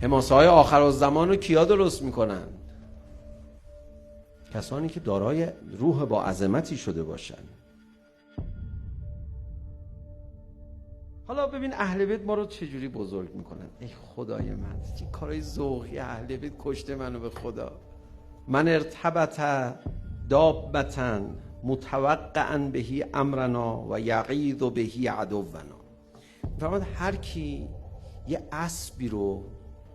حماسه های آخرالزمان رو کیا درست میکنن؟ کسانی که دارای روح با عظمتی شده باشن. حالا ببین اهل بیت ما رو چجوری بزرگ میکنن. ای خدای من، چه کارای ذوقی اهل بیت کشته منو به خدا. من ارتبط دابة متوقعا بهی امرنا و یعید بهی عدونا. فرمود هر کی یه اسبی رو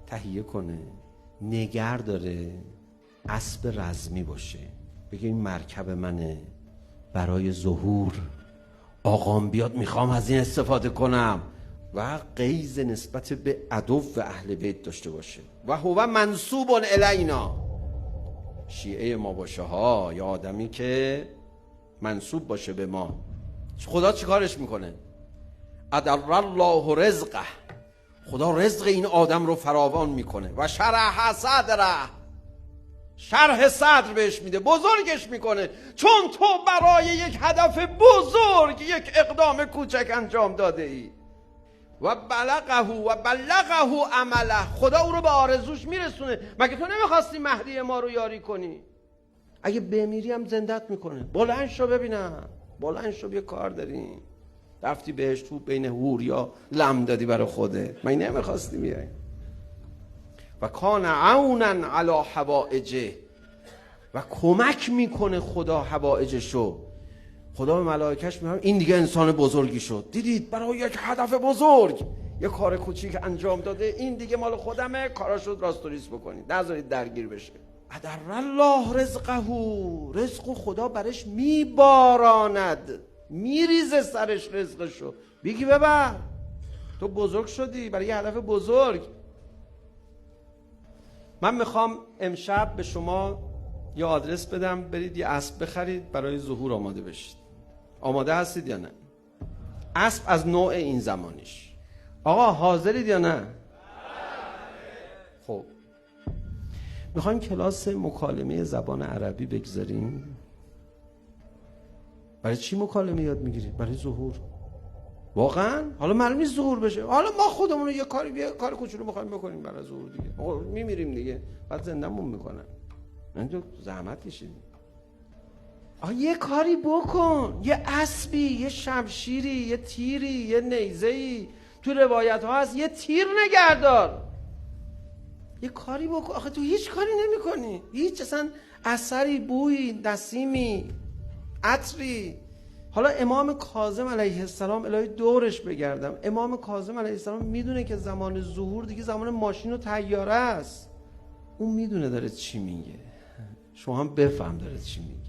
تهیه کنه، نگر داره، اسب رزمی باشه، بگه این مرکب منه برای ظهور، آقام بیاد میخوام از این استفاده کنم، و غیظ نسبت به عدو اهل بیت داشته باشه. و هو منسوب الینا، شیعه ما باشه ها، یا آدمی که منسوب باشه به ما. خدا چی کارش میکنه؟ ادر الله رزقه، خدا رزق این آدم رو فراوان میکنه. و شرح صدره، شرح صدر بهش میده، بزرگش میکنه. چون تو برای یک هدف بزرگ یک اقدام کوچک انجام داده ای. و بلغه عمله، خدا او رو به آرزوش میرسونه. مگه تو نمیخواستی مهدی ما رو یاری کنی؟ اگه بمیری هم زندت میکنه. بلند شو ببینم، بلند شو، یه کار داریم. رفتی بهش تو بین حوریا لم دادی برای خوده، مگه نمیخواستی بیای؟ و کان عونا علی حوائجه، و کمک میکنه خدا حوائجشو. خدا به ملائکش میگه این دیگه انسان بزرگی شد، دیدید برای یک هدف بزرگ یه کار کوچیک انجام داده، این دیگه مال خودمه، کاراشو راست و ریست بکنید، نذارید درگیر بشه. ادر الله رزقه، رزق خدا برش میباراند، میریزه سرش رزقشو. بگی ببر، تو بزرگ شدی برای یه هدف بزرگ. من میخوام امشب به شما یه آدرس بدم، برید یه اسب بخرید، برای ظهور آماده بشید. آماده هستید یا نه؟ اسب از نوع این زمانیش. آقا حاضرید یا نه؟ خب میخوایم کلاس مکالمه زبان عربی بگذاریم. برای چی مکالمه یاد میگیرید؟ برای ظهور. واقعا حالا معلوم نیست ظهور بشه، حالا ما خودمون رو یه کار کوچولو میخوایم بکنیم برای ظهور دیگه. میمیریم دیگه، بعد زندمون میکنن. من تو زحمت کشیدیم. یه کاری بکن، یه اسبی، یه شمشیری، یه تیری، یه نیزه‌ای. تو روایت ها هست یه تیر نگهدار. یه کاری بکن. آخه تو هیچ کاری نمی کنی، هیچ اصلا اثری، بویی، نسیمی، عطری. حالا امام کاظم علیه السلام، الهی دورش بگردم، امام کاظم علیه السلام میدونه که زمان ظهور دیگه زمان ماشین و طیاره است. اون میدونه داره چی میگه، شما هم بفهم داره چی میگه.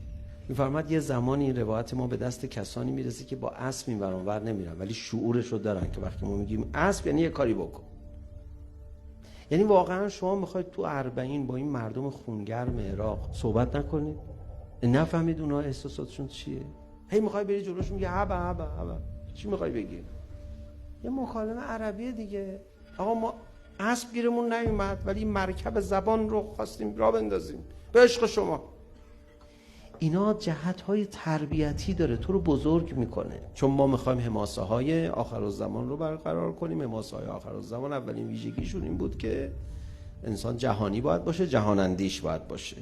میفرماد یه زمانی این روایت ما به دست کسانی میرسه که با اسب این ور اون ور نمیرن، ولی شعورش رو دارن که وقتی ما میگیم اسب یعنی یه کاری بکن. یعنی واقعا شما میخواید تو 40 با این مردم خونگرم عراق صحبت نکنید؟ نفهمید اونا احساساتشون چیه؟ هی میخوای بری جلوش میگه هبا. چی میخوای بگی؟ یه مکالمه عربیه دیگه. آقا ما اسب گیرمون نیومد، ولی مرکب زبان رو خواستیم راه بندازیم به عشق شما. اینا جهت‌های تربیتی داره، تو رو بزرگ میکنه. چون ما میخوایم حماسه های آخرالزمان رو برقرار کنیم. حماسه های آخرالزمان اولین ویژگیشون این بود که انسان جهانی باید باشه، جهان اندیش باید باشه.